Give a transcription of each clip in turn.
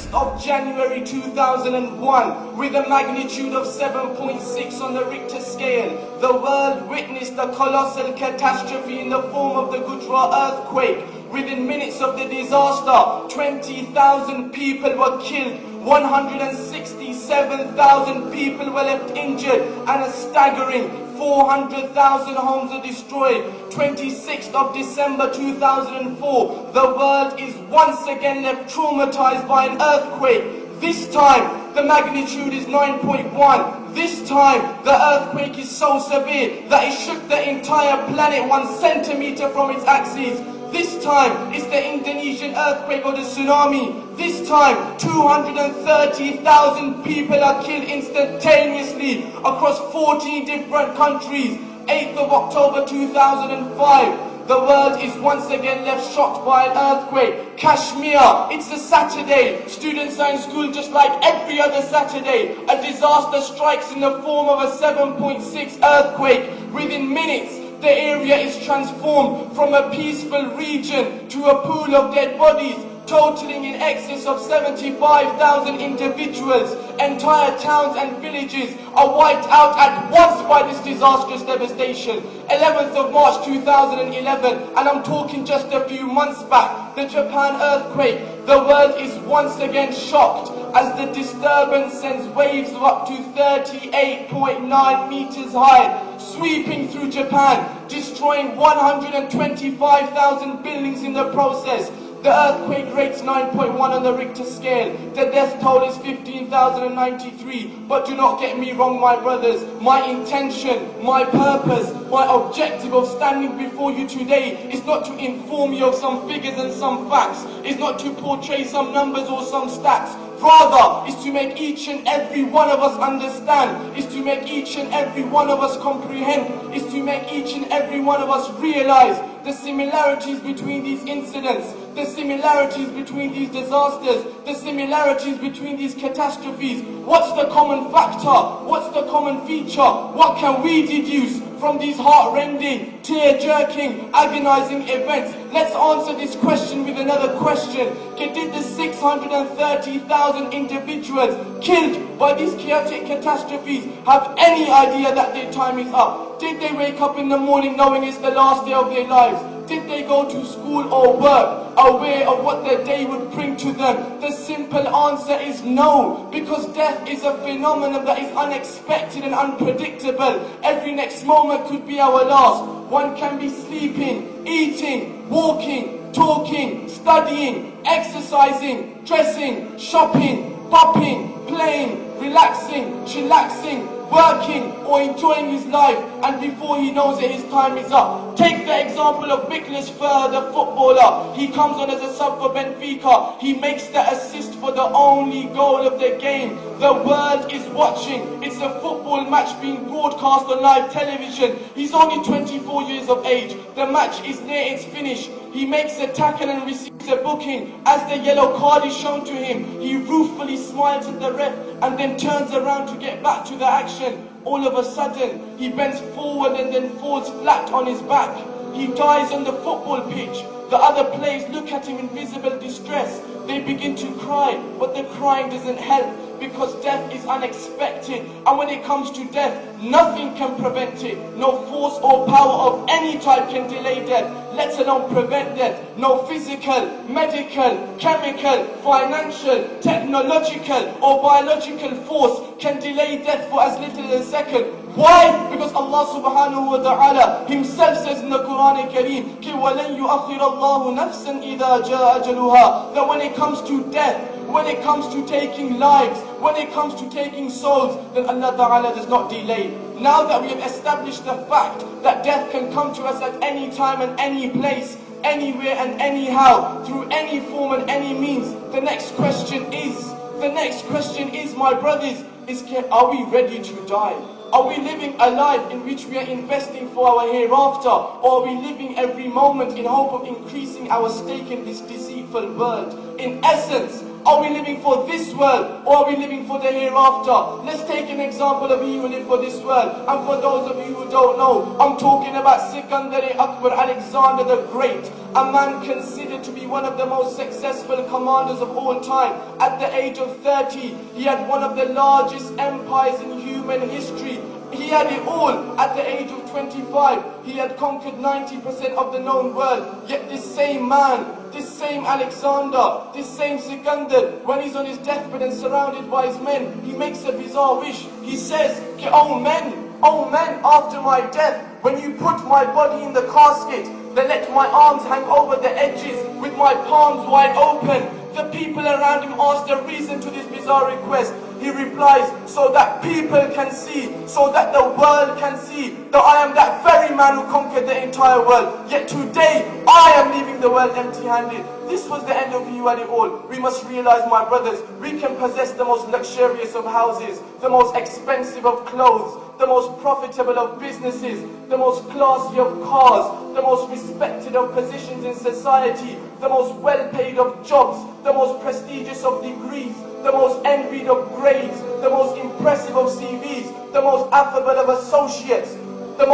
26th of January 2001, with a magnitude of 7.6 on the Richter scale, the world witnessed a colossal catastrophe in the form of the Gujarat earthquake. Within minutes of the disaster, 20,000 people were killed, 167,000 people were left injured, and a staggering 400,000 homes are destroyed. 26th of December 2004, the world is once again left traumatized by an earthquake. This time, the magnitude is 9.1. This time, the earthquake is so severe that it shook the entire planet 1 centimeter from its axis. This time, it's the Indonesian earthquake or the tsunami. This time, 230,000 people are killed instantaneously across 14 different countries. 8th of October 2005, the world is once again left shocked by an earthquake. Kashmir, it's a Saturday. Students are in school just like every other Saturday. A disaster strikes in the form of a 7.6 earthquake. Within minutes, the area is transformed from a peaceful region to a pool of dead bodies, totaling in excess of 75,000 individuals. Entire towns and villages are wiped out at once by this disastrous devastation. 11th of March 2011, and I'm talking just a few months back, the Japan earthquake. The world is once again shocked as the disturbance sends waves of up to 38.9 meters high, sweeping through Japan, destroying 125,000 buildings in the process. The earthquake rates 9.1 on the Richter scale. The death toll is 15,093. But do not get me wrong, my brothers. My intention, my purpose, my objective of standing before you today is not to inform you of some figures and some facts. It's not to portray some numbers or some stats. Rather, is to make each and every one of us understand, is to make each and every one of us comprehend, is to make each and every one of us realize the similarities between these incidents, the similarities between these disasters, the similarities between these catastrophes. What's the common factor? What's the common feature? What can we deduce from these heart-rending, tear-jerking, agonizing events? Let's answer this question with another question. Did the 630,000 individuals killed by these chaotic catastrophes have any idea that their time is up? Did they wake up in the morning knowing it's the last day of their lives? Did they go to school or work aware of what their day would bring to them? The simple answer is no, because death is a phenomenon that is unexpected and unpredictable. Every next moment could be our last. One can be sleeping, eating, walking, talking, studying, exercising, dressing, shopping, popping, playing, relaxing, chillaxing, working or enjoying his life, and before he knows it, his time is up. Take the example of Miklas Fer, the footballer. He comes on as a sub for Benfica. He makes the assist for the only goal of the game. The world is watching. It's a football match being broadcast on live television. He's only 24 years of age. The match is near its finish. He makes a tackle and receives a booking. As the yellow card is shown to him, he ruefully smiles at the ref and then turns around to get back to the action. All of a sudden, he bends forward and then falls flat on his back. He dies on the football pitch. The other players look at him in visible distress. They begin to cry, but the crying doesn't help, because death is unexpected. And when it comes to death, nothing can prevent it. No force or power of any type can delay death, let alone prevent death. No physical, medical, chemical, financial, technological or biological force can delay death for as little as a second. Why? Because Allah subhanahu wa ta'ala himself says in the Quran al-Kareem, وَلَنْ يُؤَخِّرَ اللَّهُ نَفْسًا إِذَا جَاءَ أَجَلُهَا, that when it comes to death, when it comes to taking lives, when it comes to taking souls, then Allah Ta'ala does not delay. Now that we have established the fact that death can come to us at any time and any place, anywhere and anyhow, through any form and any means, the next question is, my brothers, are we ready to die? Are we living a life in which we are investing for our hereafter? Or are we living every moment in hope of increasing our stake in this deceitful world? In essence, Are we living for this world, or are we living for the hereafter? Let's take an example of he who lived for this world. And for those of you who don't know, I'm talking about Sikandar Akbar, Alexander the Great, a man considered to be one of the most successful commanders of all time. At the age of 30, he had one of the largest empires in human history. He had it all. At the age of 25, he had conquered 90% of the known world. Yet this same man, this same Alexander, this same Sikandar, when he's on his deathbed and surrounded by his men, he makes a bizarre wish. He says, oh men, after my death, when you put my body in the casket, then let my arms hang over the edges with my palms wide open. The people around him ask the reason to this bizarre request. He replies, so that people can see, so that the world can see that I am that very man who conquered the entire world. Yet today, I am leaving the world empty-handed. This was the end of you and it all. We must realize, my brothers, we can possess the most luxurious of houses, the most expensive of clothes, the most profitable of businesses, the most classy of cars, the most respected of positions in society, the most well-paid of jobs, the most prestigious of degrees, the most envied of grades, the most impressive of CVs, the most affable of associates, the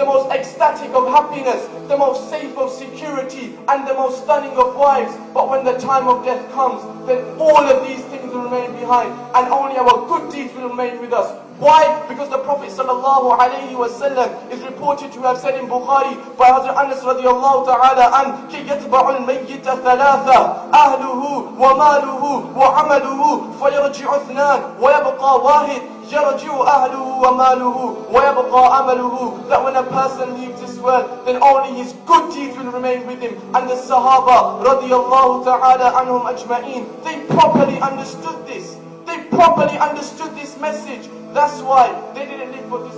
most ecstatic of happiness, the most safe of security, and the most stunning of wives. But when the time of death comes, then all of these things will remain behind, and only our good deeds will remain with us. Why? Because the Prophet ﷺ is reported to have said in Bukhari by Hazrat Anas radiallahu ta'ala an, كِ يَتْبَعُ الْمَيِّتَ ثَلَاثًا أَهْلُهُ وَمَالُهُ وَعَمَلُهُ فَيَرْجِعُ اثْنَانِ وَيَبْقَى وَاحِدٌ يَرْجِعُ أَهْلُهُ وَمَالُهُ وَيَبْقَى عَمَلُهُ. That when a person leaves this world, then only his good deeds will remain with him. And the Sahaba radiallahu ta'ala anhum ajma'een, they properly understood this. They properly understood this message. That's why they didn't live for this